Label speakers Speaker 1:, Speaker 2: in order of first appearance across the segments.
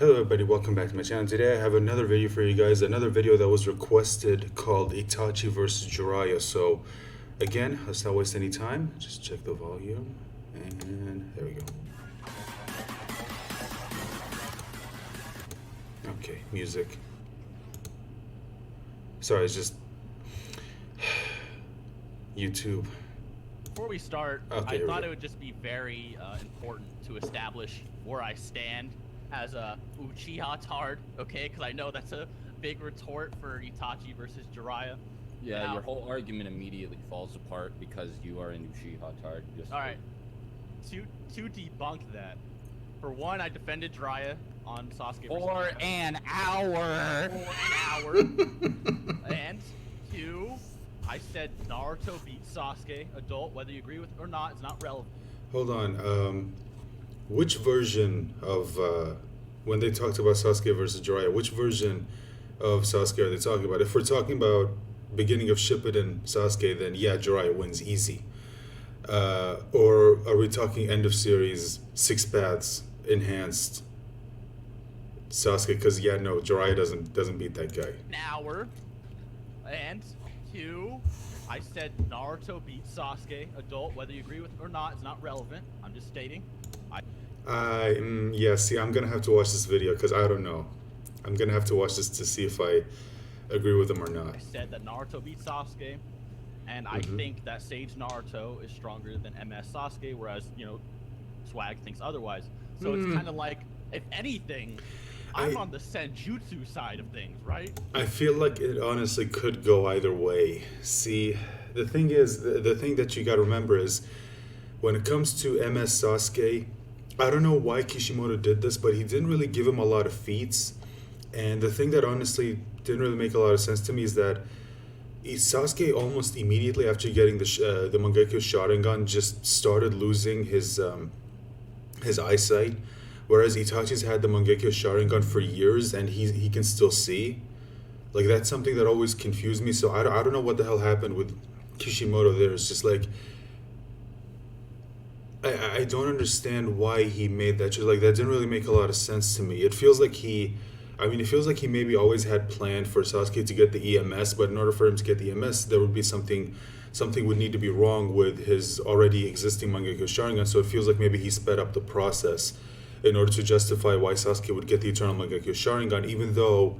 Speaker 1: Hello everybody, welcome back to my channel. Today I have another video for you guys, another video that was requested called Itachi versus Jiraiya. So again, let's not waste any time, just check the volume, and there we go. Okay, music. Sorry, it's just YouTube.
Speaker 2: Before we start,
Speaker 1: Okay,
Speaker 2: I thought it would just be very important to establish where I stand as a Uchiha tard, okay? Because I know that's a big retort for Itachi versus Jiraiya.
Speaker 3: Yeah,
Speaker 2: Now,
Speaker 3: your whole argument immediately falls apart because you are an Uchiha tard.
Speaker 2: all right, to debunk that, for one, I defended Jiraiya on Sasuke versus
Speaker 3: For
Speaker 2: Naruto.
Speaker 3: an hour.
Speaker 2: For an hour. And two, I said Naruto beat Sasuke, adult, whether you agree with it or not, it's not relevant.
Speaker 1: Hold on, which version of, when they talked about Sasuke versus Jiraiya, which version of Sasuke are they talking about? If we're talking about beginning of Shippuden Sasuke, then yeah, Jiraiya wins easy. Or are we talking end of series, Six Paths, enhanced Sasuke? Because yeah, no, Jiraiya doesn't beat that guy.
Speaker 2: An hour. And two, I said Naruto beat Sasuke, adult, whether you agree with it or not, it's not relevant. I'm just stating.
Speaker 1: Yeah, see, I'm gonna have to watch this video because I don't know. I'm gonna have to watch this to see if I agree with him or not.
Speaker 2: I said that Naruto beat Sasuke, and I think that Sage Naruto is stronger than MS Sasuke, whereas, you know, Swag thinks otherwise. So it's kind of like, if anything, I'm on the Senjutsu side of things, right?
Speaker 1: I feel like it honestly could go either way. See, the thing is, the thing that you gotta remember is, when it comes to MS Sasuke, I don't know why Kishimoto did this, but he didn't really give him a lot of feats. And the thing that honestly didn't really make a lot of sense to me is that Sasuke almost immediately after getting the Mangekyo Sharingan just started losing his eyesight, whereas Itachi's had the Mangekyo Sharingan for years and he can still see. Like, that's something that always confused me. So I don't know what the hell happened with Kishimoto there. It's just like, I don't understand why he made that choice. Like, that didn't really make a lot of sense to me. It feels like he maybe always had planned for Sasuke to get the EMS, but in order for him to get the EMS, there would be something would need to be wrong with his already existing Mangekyo Sharingan. So it feels like maybe he sped up the process in order to justify why Sasuke would get the Eternal Mangekyo Sharingan, even though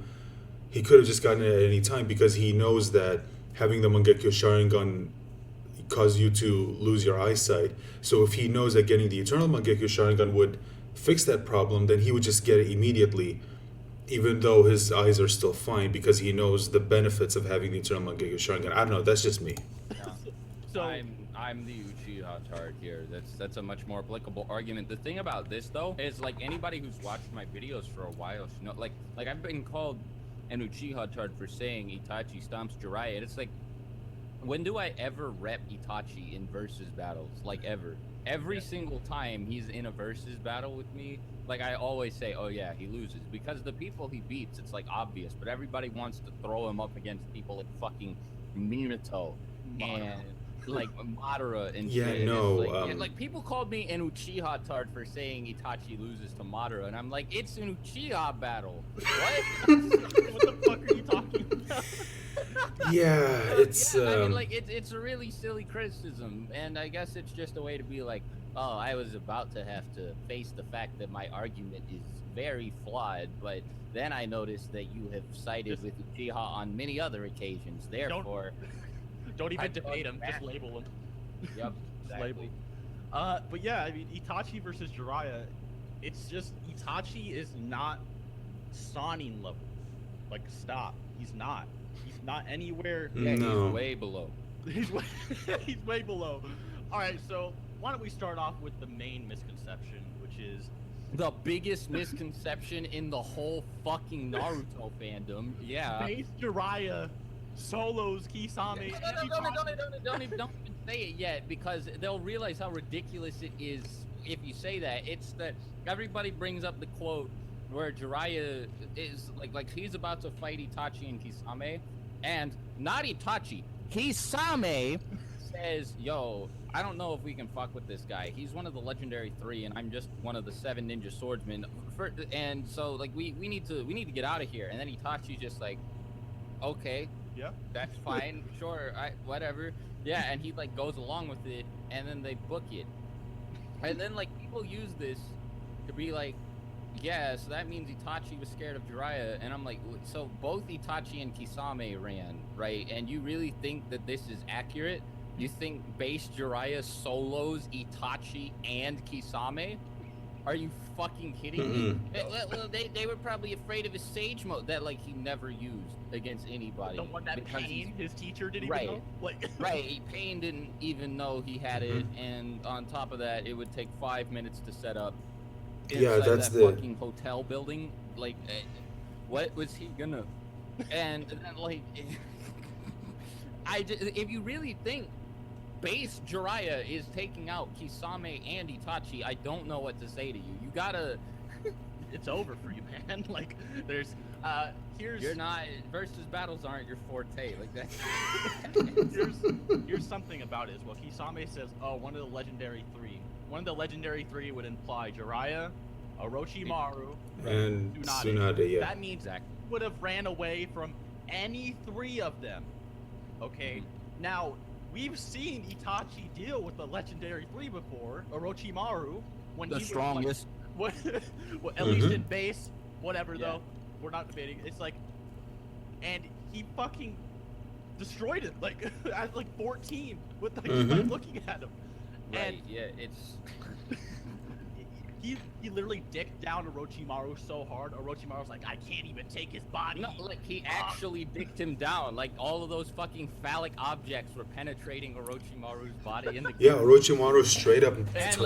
Speaker 1: he could have just gotten it at any time, because he knows that having the Mangekyo Sharingan cause you to lose your eyesight. So if he knows that getting the Eternal Mangekyo Sharingan would fix that problem, then he would just get it immediately, even though his eyes are still fine, because he knows the benefits of having the Eternal Mangekyo Sharingan. I don't know, that's just me.
Speaker 3: Yeah.
Speaker 2: So
Speaker 3: I'm the Uchiha tard here. That's a much more applicable argument. The thing about this though is, like, anybody who's watched my videos for a while should know, like I've been called an Uchiha tard for saying Itachi stomps Jiraiya. And it's like, when do I ever rep Itachi in versus battles? Like, ever? Every single time he's in a versus battle with me, like, I always say, oh yeah, he loses. Because the people he beats, it's like obvious, but everybody wants to throw him up against people like fucking Minato and like Madara and
Speaker 1: Yeah,
Speaker 3: shit.
Speaker 1: no,
Speaker 3: And, like, people called me an Uchiha tard for saying Itachi loses to Madara, and I'm like, it's an Uchiha battle. What?
Speaker 2: what the fuck are you talking about?
Speaker 1: Yeah, it's
Speaker 3: I mean, like, it's a really silly criticism, and I guess it's just a way to be like, oh, I was about to have to face the fact that my argument is very flawed, but then I noticed that you have sided with Uchiha on many other occasions. Therefore,
Speaker 2: Don't even
Speaker 3: I
Speaker 2: debate him,
Speaker 3: don't
Speaker 2: just label him.
Speaker 3: yep,
Speaker 2: Just label. But yeah, I mean, Itachi versus Jiraiya, it's just, Itachi is not Sonic level. Like, stop. He's not. He's not anywhere.
Speaker 3: Yeah,
Speaker 1: No.
Speaker 3: he's way below.
Speaker 2: He's way, he's way below. Alright, so why don't we start off with the main misconception, which is
Speaker 3: The biggest misconception in the whole fucking Naruto fandom. Yeah.
Speaker 2: base Jiraiya solos Kisame.
Speaker 3: Don't even say it yet, because they'll realize how ridiculous it is if you say that. It's that everybody brings up the quote where Jiraiya is like he's about to fight Itachi and Kisame, and not Itachi, Kisame says, "Yo, I don't know if we can fuck with this guy. He's one of the legendary 3, and I'm just one of the 7 ninja swordsmen. And so, like, we need to get out of here." And then Itachi's just like, "Okay,
Speaker 2: Yeah.
Speaker 3: that's fine, sure, whatever." Yeah, and he like goes along with it, and then they book it, and then like people use this to be like, yeah, so that means Itachi was scared of Jiraiya, and I'm like, so both Itachi and Kisame ran, right? And you really think that this is accurate? You think base Jiraiya solos Itachi and Kisame? Are you fucking kidding me? Well, they were probably afraid of his sage mode that like he never used against anybody.
Speaker 2: The one that Pain, his teacher, didn't
Speaker 3: right.
Speaker 2: even know? Like,
Speaker 3: Right, Pain didn't even know he had it, and on top of that, it would take 5 minutes to set up.
Speaker 1: Yeah, that's
Speaker 3: that fucking hotel building. Like, what was he gonna? And then like, if you really think base Jiraiya is taking out Kisame and Itachi, I don't know what to say to you. You gotta.
Speaker 2: it's over for you, man. Like, there's
Speaker 3: You're not versus battles aren't your forte. Like that.
Speaker 2: here's something about it as well. Kisame says, "Oh, one of the legendary 3. One of the legendary 3 would imply Jiraiya, Orochimaru,
Speaker 1: and Tsunade. Yeah.
Speaker 2: That means he would have ran away from any 3 of them. Okay. Now we've seen Itachi deal with the legendary 3 before, Orochimaru, when
Speaker 3: the
Speaker 2: he
Speaker 3: strongest.
Speaker 2: Was like, well, at least in base, whatever though. We're not debating. It's like, and he fucking destroyed him like at like 14 with like looking at him.
Speaker 3: Right.
Speaker 2: And
Speaker 3: yeah, it's.
Speaker 2: He literally dicked down Orochimaru so hard. Orochimaru's like, I can't even take his body.
Speaker 3: No, like he actually dicked him down. Like all of those fucking phallic objects were penetrating Orochimaru's body in the.
Speaker 1: Yeah, Orochimaru straight up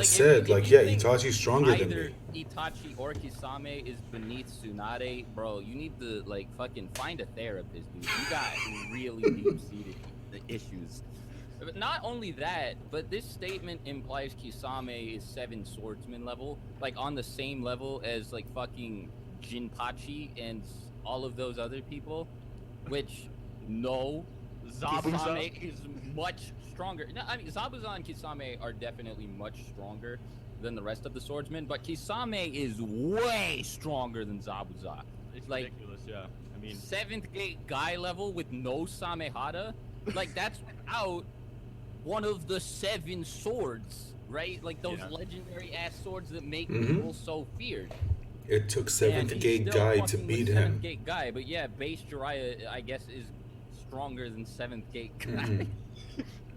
Speaker 1: said, like, yeah, Itachi's stronger than
Speaker 3: either
Speaker 1: me.
Speaker 3: Itachi or Kisame is beneath Tsunade, bro. You need to like fucking find a therapist, dude. You got really deep-seated issues. But not only that, but this statement implies Kisame is 7 swordsman level, like on the same level as like fucking Jinpachi and all of those other people, which no, Kisame is much stronger. No, I mean Zabuza and Kisame are definitely much stronger than the rest of the swordsmen, but Kisame is way stronger than Zabuza.
Speaker 2: It's
Speaker 3: like
Speaker 2: ridiculous, yeah. I mean,
Speaker 3: 7th gate guy level with no Samehada, like that's without one of the 7 swords, right? Like those legendary ass swords that make people so feared.
Speaker 1: It took 7th gate guy to beat him.
Speaker 3: 7th gate guy, but yeah, base Jiraiya, I guess, is stronger than 7th gate guy.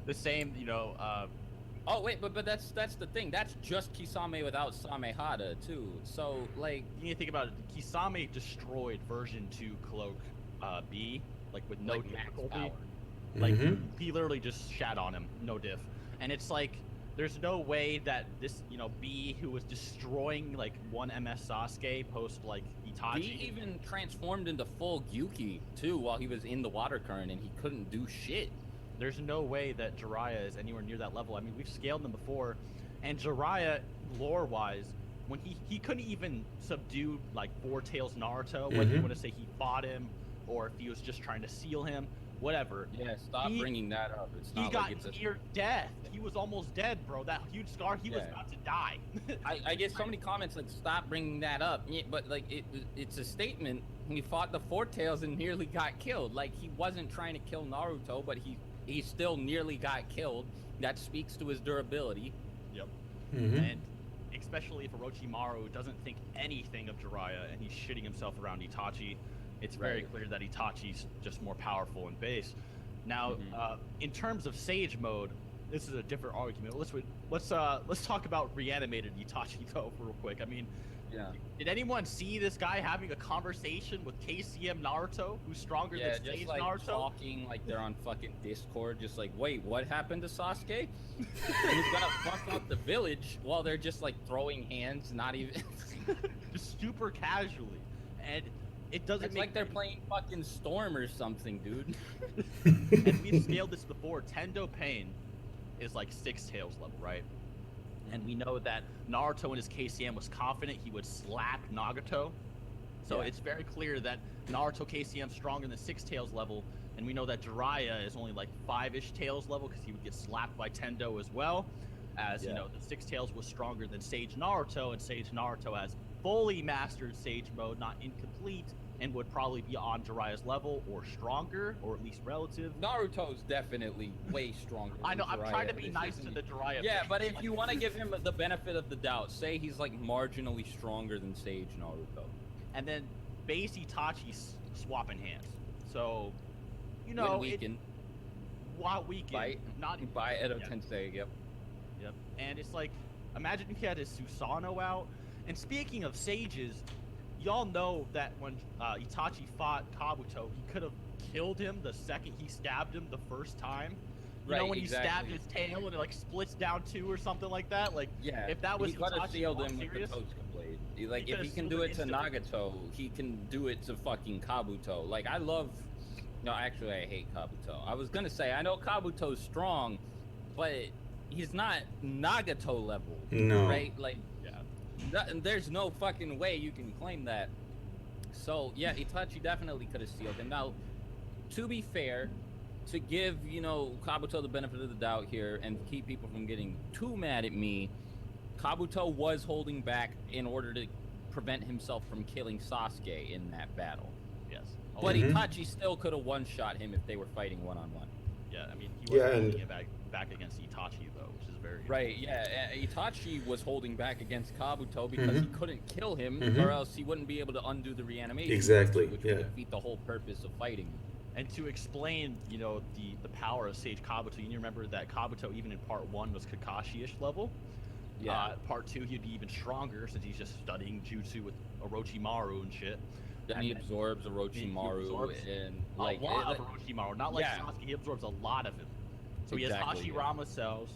Speaker 2: The same,
Speaker 3: oh wait, but that's the thing. That's just Kisame without Samehada too. So like,
Speaker 2: you need to think about it. Kisame destroyed version 2 cloak B, like with no difficulty. Like, he literally just shat on him, no diff. And it's like, there's no way that this, B, who was destroying, like, 1 MS Sasuke post, like, Itachi.
Speaker 3: He even transformed into full Gyuki, too, while he was in the water current, and he couldn't do shit.
Speaker 2: There's no way that Jiraiya is anywhere near that level. I mean, we've scaled him before, and Jiraiya, lore-wise, when he couldn't even subdue, like, Four Tails Naruto, whether you want to say he fought him, or if he was just trying to seal him. Whatever.
Speaker 3: Yeah, stop bringing that up. It's not
Speaker 2: he got
Speaker 3: like it's
Speaker 2: near death. He was almost dead, bro. That huge scar, he was about to die.
Speaker 3: I get so many comments like, stop bringing that up. Yeah, but like, it's a statement. He fought the Four Tails and nearly got killed. Like, he wasn't trying to kill Naruto, but he still nearly got killed. That speaks to his durability.
Speaker 2: Yep. And especially if Orochimaru doesn't think anything of Jiraiya and he's shitting himself around Itachi, it's very clear that Itachi's just more powerful in base. Now, in terms of Sage mode, this is a different argument. Let's talk about Reanimated Itachi though, real quick. I mean, did anyone see this guy having a conversation with KCM Naruto, who's stronger than Sage
Speaker 3: like
Speaker 2: Naruto?
Speaker 3: Talking like they're on fucking Discord, just like, wait, what happened to Sasuke? And he's gonna fuck up the village while they're just like throwing hands, not even
Speaker 2: just super casually, and it doesn't
Speaker 3: it's
Speaker 2: make
Speaker 3: like they're playing fucking Storm or something, dude.
Speaker 2: And we've scaled this before. Tendo Pain is like 6 tails level, right? And we know that Naruto in his KCM was confident he would slap Nagato. So it's very clear that Naruto KCM stronger than 6 tails level, and we know that Jiraiya is only like 5-ish tails level because he would get slapped by Tendo as well. As you know, the 6 tails was stronger than Sage Naruto, and Sage Naruto has fully mastered Sage mode, not incomplete, and would probably be on Jiraiya's level or stronger, or at least relative.
Speaker 3: Naruto's definitely way stronger.
Speaker 2: I know.
Speaker 3: Than
Speaker 2: I'm trying to
Speaker 3: Jiraiya.
Speaker 2: be nice to the Jiraiya.
Speaker 3: Yeah,
Speaker 2: fan.
Speaker 3: but if you want to give him the benefit of the doubt, say he's like marginally stronger than Sage Naruto.
Speaker 2: And then base Itachi swapping hands. So, you know,
Speaker 3: when weakened.
Speaker 2: While weakened,
Speaker 3: by Edo Tensei, yep.
Speaker 2: Yep. And it's like, imagine if he had his Susanoo out. And speaking of sages, y'all know that when Itachi fought Kabuto, he could have killed him the second he stabbed him the first time. You know, when he stabbed his tail and it like splits down 2 or something like that. Like,
Speaker 3: yeah,
Speaker 2: if that was
Speaker 3: he could have sealed him with the
Speaker 2: serious,
Speaker 3: Tosuke blade. Like, if he can do it to Nagato, he can do it to fucking Kabuto. Like, I love. No, actually, I hate Kabuto. I was gonna say I know Kabuto's strong, but he's not Nagato level.
Speaker 1: No.
Speaker 3: Right? Like, there's no fucking way you can claim that. So yeah, Itachi definitely could have sealed him. Now, to be fair, to give, you know, Kabuto the benefit of the doubt here and keep people from getting too mad at me, Kabuto was holding back in order to prevent himself from killing Sasuke in that battle.
Speaker 2: Yes.
Speaker 3: But Itachi still could have one-shot him if they were fighting one-on-one.
Speaker 2: Yeah, I mean, he wasn't holding it back against Itachi, though, which is very
Speaker 3: right. Yeah, Itachi was holding back against Kabuto because he couldn't kill him, or else he wouldn't be able to undo the reanimation.
Speaker 1: Exactly.
Speaker 3: Which would defeat the whole purpose of fighting.
Speaker 2: And to explain, you know, the power of Sage Kabuto, you need to remember that Kabuto, even in part 1, was Kakashi-ish level. Yeah. Part 2, he'd be even stronger since he's just studying jutsu with Orochimaru and shit.
Speaker 3: Then he absorbs Orochimaru and like
Speaker 2: a lot of Orochimaru, not like Sasuke. He absorbs a lot of him. So he has Hashirama cells,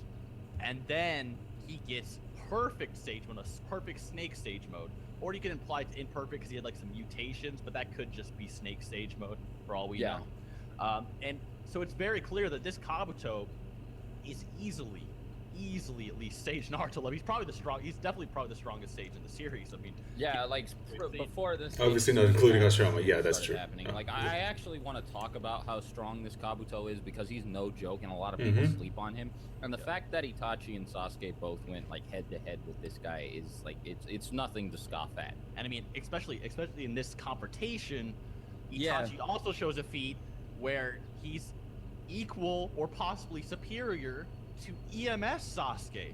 Speaker 2: and then he gets perfect stage mode, a perfect snake stage mode. Or you can imply it's imperfect because he had like some mutations, but that could just be snake stage mode for all we know. And so it's very clear that this Kabuto is easily at least Sage Naruto level. He's definitely probably the strongest Sage in the series. I mean,
Speaker 3: like before this,
Speaker 1: obviously not including Hashirama. Yeah, that's true.
Speaker 3: Happening. Like, I actually want to talk about how strong this Kabuto is because he's no joke, and a lot of people sleep on him. And the fact that Itachi and Sasuke both went like head to head with this guy is like it's nothing to scoff at.
Speaker 2: And I mean, especially in this confrontation, Itachi also shows a feat where he's equal or possibly superior to EMS Sasuke,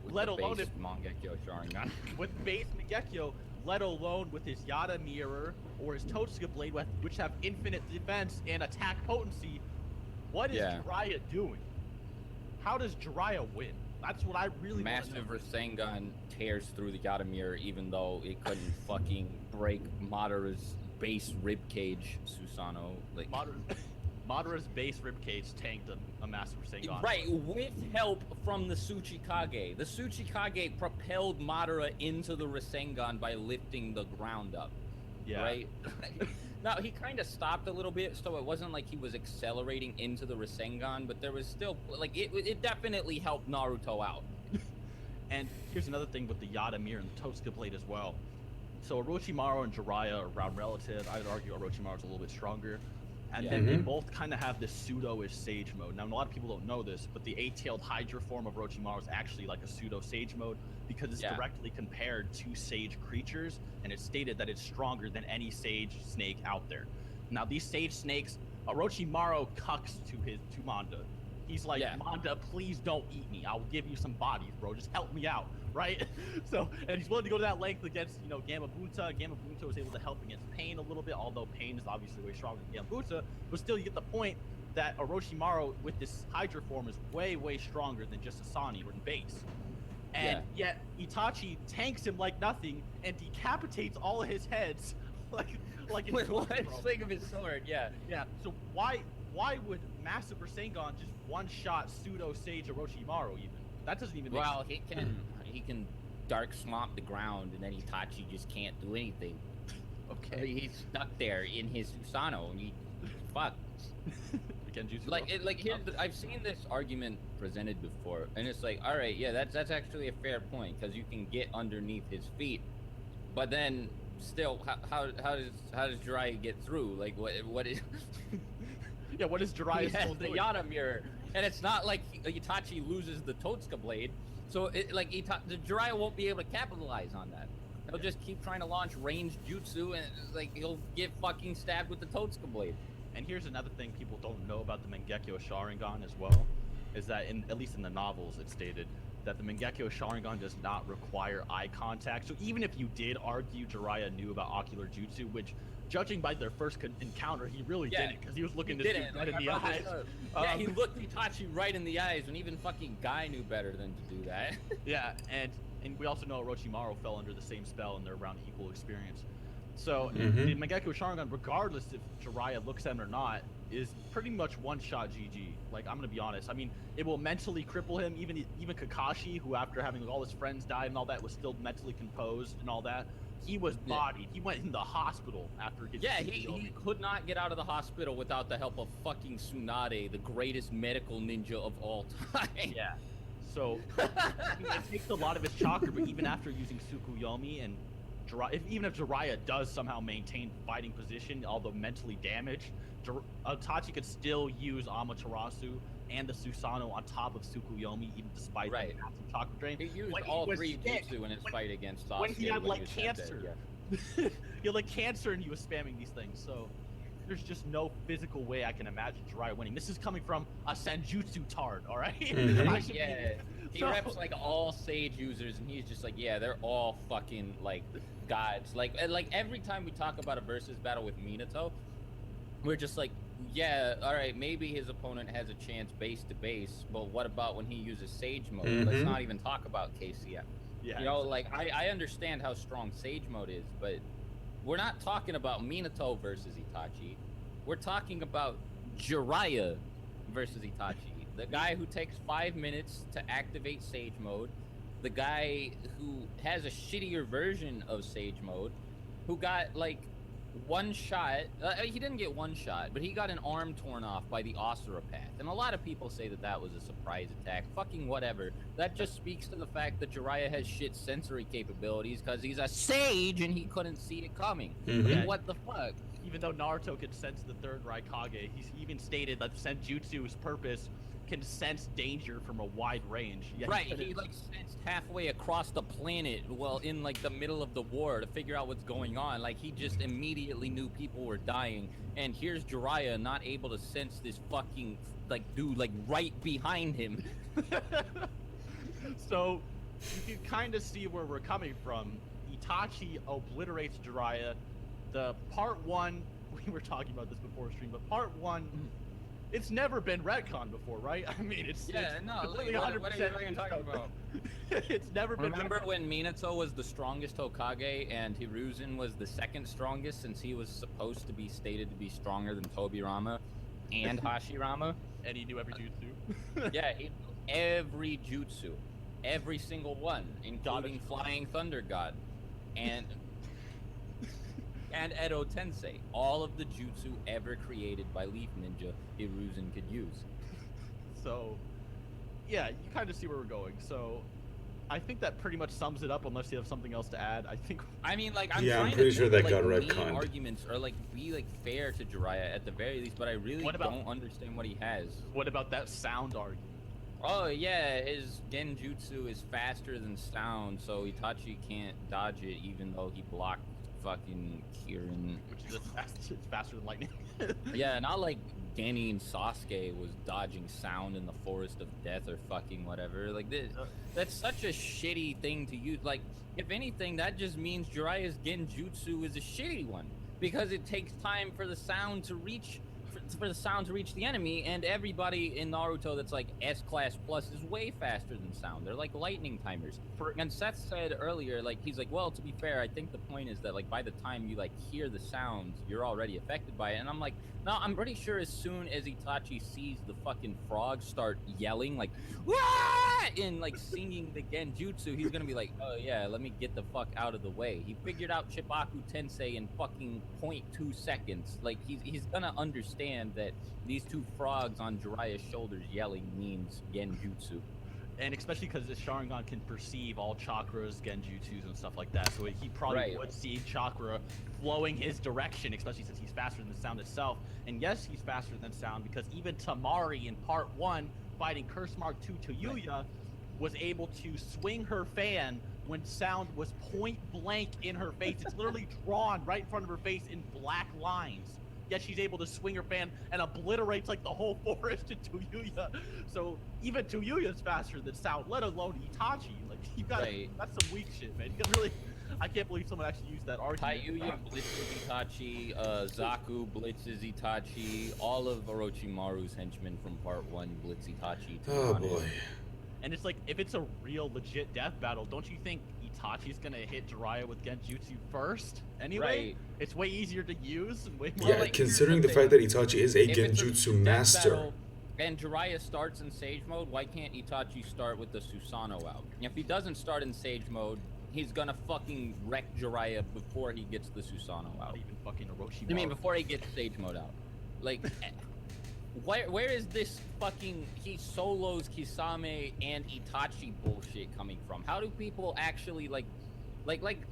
Speaker 2: let alone if
Speaker 3: Mangekyo Sharingan.
Speaker 2: With base Mangekyo, let alone with his Yada mirror or his Totsuka blade, which have infinite defense and attack potency. What is Jiraiya doing? How does Jiraiya win? That's what I really want to know.
Speaker 3: Massive Rasengan tears through the Yada mirror, even though it couldn't fucking break Madara's base ribcage, Susanoo. Like
Speaker 2: Madara's base ribcage tanked a Master Rasengan.
Speaker 3: Right, with help from the Swagkage. The Swagkage propelled Madara into the Rasengan by lifting the ground up. Yeah. Right? Now, he kind of stopped a little bit, so it wasn't like he was accelerating into the Rasengan, but there was still, like, it definitely helped Naruto out.
Speaker 2: And here's another thing with the Yada mirror and the Totsuka blade as well. So Orochimaru and Jiraiya are around relative. I'd argue Orochimaru's a little bit stronger. And then they both kind of have this pseudo-ish sage mode. Now, a lot of people don't know this, but the 8-tailed Hydra form of Orochimaru is actually like a pseudo-sage mode because it's directly compared to sage creatures, and it's stated that it's stronger than any sage snake out there. Now, these sage snakes, Orochimaru cucks to Manda. He's like, Manda, please don't eat me. I'll give you some bodies, bro. Just help me out, right? So, and he's willing to go to that length against, you know, Gamabunta. Gamabunta was able to help against Pain a little bit, although Pain is obviously way stronger than Gamabunta. But still, you get the point that Orochimaru with this Hydra form is way, way stronger than just Asani or in base. And yet, Itachi tanks him like nothing and decapitates all of his heads like
Speaker 3: with one swing of his sword. Yeah.
Speaker 2: So why would Massive Rasengan just one-shot pseudo-sage Orochimaru even? That doesn't even make sense.
Speaker 3: He can dark swamp the ground, and then Itachi just can't do anything.
Speaker 2: Okay.
Speaker 3: He's stuck there in his Susanoo, and fuck. I've seen this argument presented before, and it's like, all right, yeah, that's actually a fair point because you can get underneath his feet, but then still, how does Jiraiya get through? Like, what is?
Speaker 2: Yeah, what is Jiraiya
Speaker 3: He has
Speaker 2: still
Speaker 3: the
Speaker 2: doing?
Speaker 3: Yada mirror, and it's not like Itachi loses the Totsuka blade, so the Jiraiya won't be able to capitalize on that. He'll just keep trying to launch ranged jutsu, and like he'll get fucking stabbed with the Totsuka blade.
Speaker 2: And here's another thing people don't know about the Mangekyo Sharingan as well, is that at least in the novels it's stated that the Mangekyo Sharingan does not require eye contact. So even if you did argue Jiraiya knew about ocular jutsu, which judging by their first encounter, he really didn't, because he was looking this dude right in the eyes.
Speaker 3: Yeah, he looked Itachi right in the eyes when even fucking Guy knew better than to do that.
Speaker 2: Yeah, and we also know Orochimaru fell under the same spell and they're around equal experience. So the Mangekyo Sharingan, regardless if Jiraiya looks at him or not, is pretty much one-shot GG. Like, I'm gonna be honest. I mean, it will mentally cripple him. Even Kakashi, who after having all his friends die and all that, was still mentally composed and all that. He was bodied. He went in the hospital after getting.
Speaker 3: Yeah, he could not get out of the hospital without the help of fucking Tsunade, the greatest medical ninja of all time.
Speaker 2: Yeah. So I mean, it takes a lot of his chakra, but even after using Tsukuyomi and even if Jiraiya does somehow maintain fighting position, although mentally damaged, Itachi could still use Amaterasu and the Susanoo on top of Tsukuyomi, even despite the massive chakra drain.
Speaker 3: He used all three jutsu in his fight against Sasuke.
Speaker 2: When he had like
Speaker 3: he
Speaker 2: cancer. He had like cancer and he was spamming these things, so there's just no physical way I can imagine Jiraiya winning. This is coming from a Senjutsu tard, alright?
Speaker 3: Yeah. He reps like all Sage users, and he's just like, yeah, they're all fucking like gods. Like every time we talk about a versus battle with Minato, we're just like, yeah, all right, maybe his opponent has a chance base to base, but what about when he uses Sage mode? Let's not even talk about KCM.
Speaker 2: Yeah,
Speaker 3: you know, like I understand how strong Sage mode is, but we're not talking about Minato versus Itachi. We're talking about Jiraiya versus Itachi. The guy who takes 5 minutes to activate Sage mode, the guy who has a shittier version of Sage mode, who got like one shot. He didn't get one shot, but he got an arm torn off by the Osteropath. And a lot of people say that that was a surprise attack. Fucking whatever. That just speaks to the fact that Jiraiya has shit sensory capabilities because he's a sage and he couldn't see it coming. Like, what the fuck?
Speaker 2: Even though Naruto could sense the third Raikage, he's even stated that Senjutsu's purpose can sense danger from a wide range.
Speaker 3: Yeah, right, he like sensed halfway across the planet, well, in like the middle of the war to figure out what's going on. Like he just immediately knew people were dying, and here's Jiraiya not able to sense this fucking like dude like right behind him.
Speaker 2: So you can kind of see where we're coming from. Itachi obliterates Jiraiya. The part one, we were talking about this before stream, but part one, it's never been retconned before, right? I mean, it's
Speaker 3: no.
Speaker 2: Completely
Speaker 3: What
Speaker 2: 100%
Speaker 3: are you talking about?
Speaker 2: It's never been.
Speaker 3: Remember when Minato was the strongest Hokage and Hiruzen was the second strongest, since he was supposed to be stated to be stronger than Tobirama and Hashirama?
Speaker 2: And he knew every jutsu.
Speaker 3: Yeah, he knew every jutsu, every single one, including Flying Thunder God, and Edo Tensei. All of the jutsu ever created by Leaf Ninja, Hiruzen could use.
Speaker 2: So, yeah, you kind of see where we're going. So, I think that pretty much sums it up, unless you have something else to add.
Speaker 3: I mean, like,
Speaker 1: I'm
Speaker 3: trying
Speaker 1: pretty
Speaker 3: to
Speaker 1: sure
Speaker 3: think
Speaker 1: that
Speaker 3: of,
Speaker 1: got
Speaker 3: like,
Speaker 1: retconned.
Speaker 3: arguments or like be like fair to Jiraiya at the very least, but I really don't understand what he has.
Speaker 2: What about that sound argument?
Speaker 3: Oh yeah, his genjutsu is faster than sound, so Itachi can't dodge it, even though he blocked fucking Kirin.
Speaker 2: Which is it's faster than lightning.
Speaker 3: Yeah, not like Genny and Sasuke was dodging sound in the Forest of Death or fucking whatever. Like this, that's such a shitty thing to use. Like, if anything, that just means Jiraiya's genjutsu is a shitty one because it takes time for the sound to reach. For the sound to reach the enemy, and everybody in Naruto that's like S-class plus is way faster than sound. They're like lightning timers. And Seth said earlier, like, he's like, well, to be fair, I think the point is that like by the time you like hear the sounds, you're already affected by it. And I'm like, no, I'm pretty sure as soon as Itachi sees the fucking frogs start yelling like "Wah!" and like singing the genjutsu, he's gonna be like, oh yeah, let me get the fuck out of the way. He figured out Chibaku Tensei in fucking 0.2 seconds. Like he's gonna understand that these two frogs on Jiraiya's shoulders yelling means genjutsu.
Speaker 2: and especially because his Sharingan can perceive all chakras, genjutsus, and stuff like that. So he probably
Speaker 3: Right.
Speaker 2: would see chakra flowing his direction, especially since he's faster than sound itself. And yes, he's faster than sound because even Tamari in part 1, fighting Curse Mark 2 to Yuya, was able to swing her fan when sound was point blank in her face. It's literally drawn right in front of her face in black lines. Yet she's able to swing her fan and obliterates like the whole forest to Tuyuya. So even Tuyuya's faster than sound, let alone Itachi. Like you got
Speaker 3: Right.
Speaker 2: that's some weak shit, man. You can really, I can't believe someone actually used that argument.
Speaker 3: Tayuya blitzes Itachi, Zaku blitzes Itachi, all of Orochimaru's henchmen from part 1 blitz Itachi. to
Speaker 1: Oh
Speaker 3: be honest.
Speaker 1: boy.
Speaker 2: And it's like, if it's a real legit death battle, don't you think Itachi's gonna hit Jiraiya with genjutsu first? Anyway,
Speaker 3: Right.
Speaker 2: it's way easier to use and way more.
Speaker 1: Yeah,
Speaker 3: like,
Speaker 1: considering the
Speaker 3: here's
Speaker 1: fact
Speaker 3: the
Speaker 1: that Itachi is a
Speaker 3: If it's
Speaker 1: genjutsu
Speaker 3: death
Speaker 1: master.
Speaker 3: battle and Jiraiya starts in Sage mode, why can't Itachi start with the Susanoo out? If he doesn't start in Sage mode, he's gonna fucking wreck Jiraiya before he gets the Susanoo out.
Speaker 2: Not even fucking Orochimaru.
Speaker 3: I mean, before he gets Sage mode out. Like, where is this fucking he solos Kisame and Itachi bullshit coming from? How do people actually like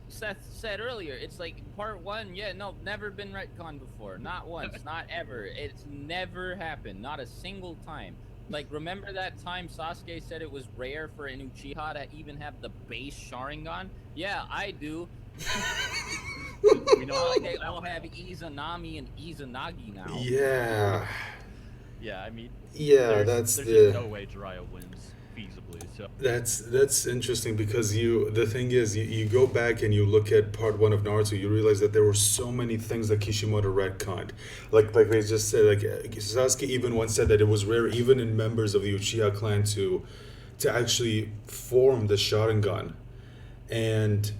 Speaker 3: Seth said earlier? It's like part 1, yeah, no, never been retconned before, not once, not ever. It's never happened, not a single time. Like, remember that time Sasuke said it was rare for an Uchiha to even have the base Sharingan? Yeah, I do.
Speaker 2: we know
Speaker 3: Like they all have Izanami and Izanagi now.
Speaker 1: Yeah.
Speaker 2: Yeah, I mean,
Speaker 1: Yeah,
Speaker 2: there's
Speaker 1: there's
Speaker 2: just no way Jiraiya wins feasibly. So
Speaker 1: that's interesting because the thing is you go back and you look at part 1 of Naruto, you realize that there were so many things that Kishimoto retconned. Like they just said, like Sasuke even once said that it was rare even in members of the Uchiha clan to actually form the Sharingan. And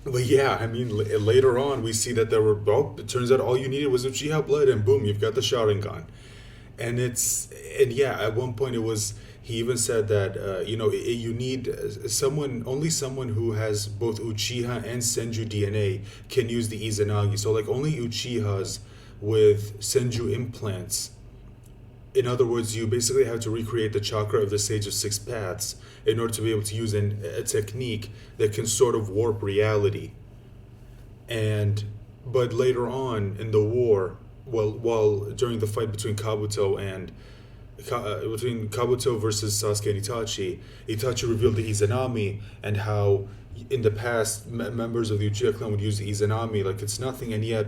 Speaker 1: but yeah, I mean later on we see that there were, well, it turns out all you needed was Uchiha blood and boom, you've got the Sharingan. And yeah, at one point it was, he even said that you need only someone who has both Uchiha and Senju DNA can use the Izanagi. So like only Uchihas with Senju implants. In other words, you basically have to recreate the chakra of the Sage of Six Paths in order to be able to use a technique that can sort of warp reality. But later on in the war, while during the fight between Kabuto versus Sasuke and Itachi revealed the Izanami and how in the past members of the Uchiha clan would use the Izanami like it's nothing, and yet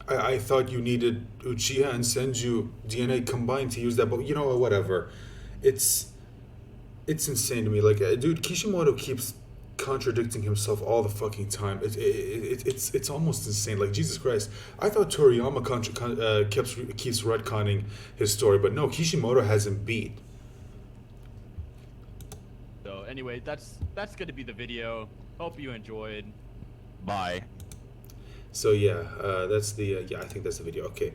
Speaker 1: I thought you needed Uchiha and Senju DNA combined to use that, but you know what, whatever. It's insane to me. Like, dude, Kishimoto keeps contradicting himself all the fucking time. It's almost insane. Like, Jesus Christ, I thought Toriyama keeps retconning his story, but no, Kishimoto has him beat.
Speaker 2: So anyway, that's gonna be the video. Hope you enjoyed. Bye.
Speaker 1: So yeah, that's the I think that's the video. Okay,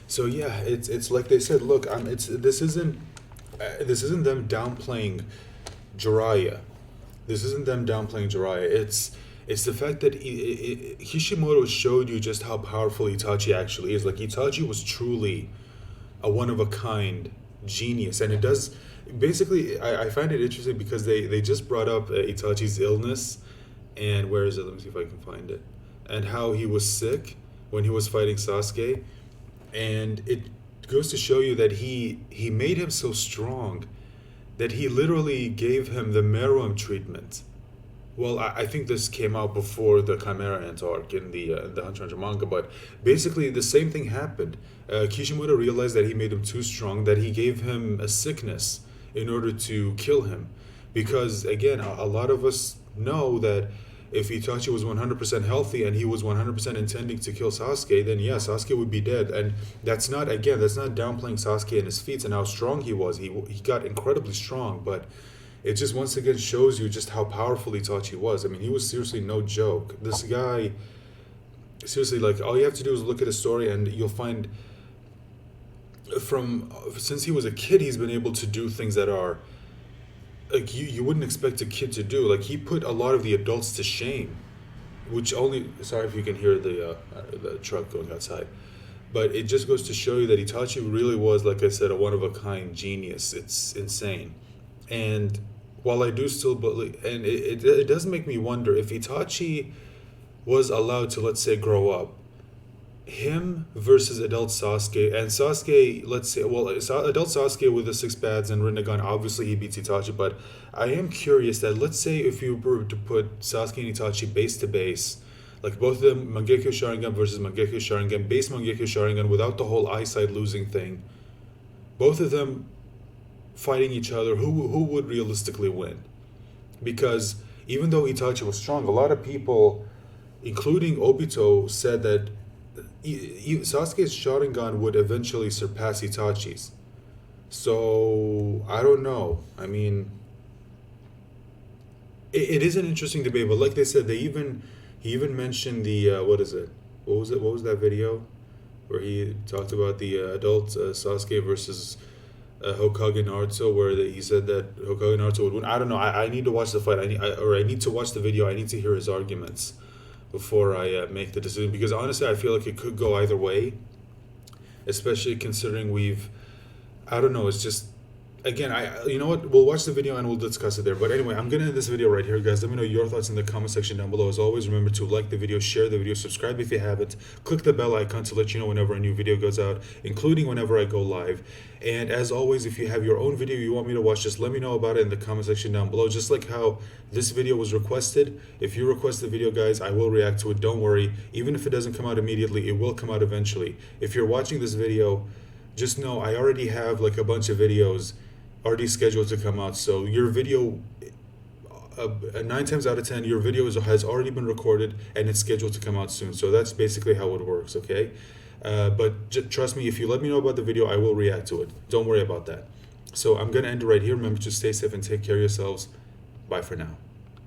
Speaker 1: so yeah, it's like they said. Look, this isn't them downplaying Jiraiya. This isn't them downplaying Jiraiya. It's the fact that Kishimoto showed you just how powerful Itachi actually is. Like, Itachi was truly a one-of-a-kind genius. And it does... Basically, I find it interesting because they just brought up Itachi's illness. And where is it? Let me see if I can find it. And how he was sick when he was fighting Sasuke. And it goes to show you that he made him so strong that he literally gave him the Meruem treatment. Well, I think this came out before the Chimera Ant arc in the Hunter x Hunter manga, but basically the same thing happened. Kishimoto realized that he made him too strong, that he gave him a sickness in order to kill him. Because, again, a lot of us know that if Itachi was 100% healthy and he was 100% intending to kill Sasuke, then yeah, Sasuke would be dead. And that's not downplaying Sasuke and his feats and how strong he was. He got incredibly strong, but it just once again shows you just how powerful Itachi was. I mean, he was seriously no joke. This guy, seriously, like, all you have to do is look at his story and you'll find since he was a kid, he's been able to do things that are like you wouldn't expect a kid to do. Like, he put a lot of the adults to shame, which only, sorry if you can hear the truck going outside. But it just goes to show you that Itachi really was, like I said, a one of a kind genius. It's insane. And while I do still believe, and it does make me wonder if Itachi was allowed to, let's say, grow up, him versus adult Sasuke, and Sasuke, let's say, well, adult Sasuke with the six pads and Rinnegan, obviously he beats Itachi, but I am curious that, let's say, if you were to put Sasuke and Itachi base to base, like both of them, Mangekyo Sharingan versus Mangekyo Sharingan, base Mangekyo Sharingan without the whole eyesight losing thing, both of them fighting each other, who would realistically win? Because even though Itachi was strong, a lot of people, including Obito, said that Sasuke's Sharingan would eventually surpass Itachi's. So I don't know. I mean, it is an interesting debate, but like they said, he even mentioned the what is it? What was it? What was that video where he talked about the adult Sasuke versus Hokage Naruto, where he said that Hokage Naruto would win. I don't know. I need to watch the fight. I need to watch the video. I need to hear his arguments before I make the decision, because honestly, I feel like it could go either way, especially considering I don't know. It's just, again, you know what? We'll watch the video and we'll discuss it there. But anyway, I'm gonna end this video right here, guys. Let me know your thoughts in the comment section down below. As always, remember to like the video, share the video, subscribe if you haven't, click the bell icon to let you know whenever a new video goes out, including whenever I go live. And as always, if you have your own video you want me to watch, just let me know about it in the comment section down below. Just like how this video was requested. If you request the video, guys, I will react to it. Don't worry. Even if it doesn't come out immediately, it will come out eventually. If you're watching this video, just know I already have like a bunch of videos already scheduled to come out. So your video, 9 times out of 10, your video has already been recorded and it's scheduled to come out soon. So that's basically how it works, okay? But trust me, if you let me know about the video, I will react to it. Don't worry about that. So I'm going to end it right here. Remember to stay safe and take care of yourselves. Bye for now.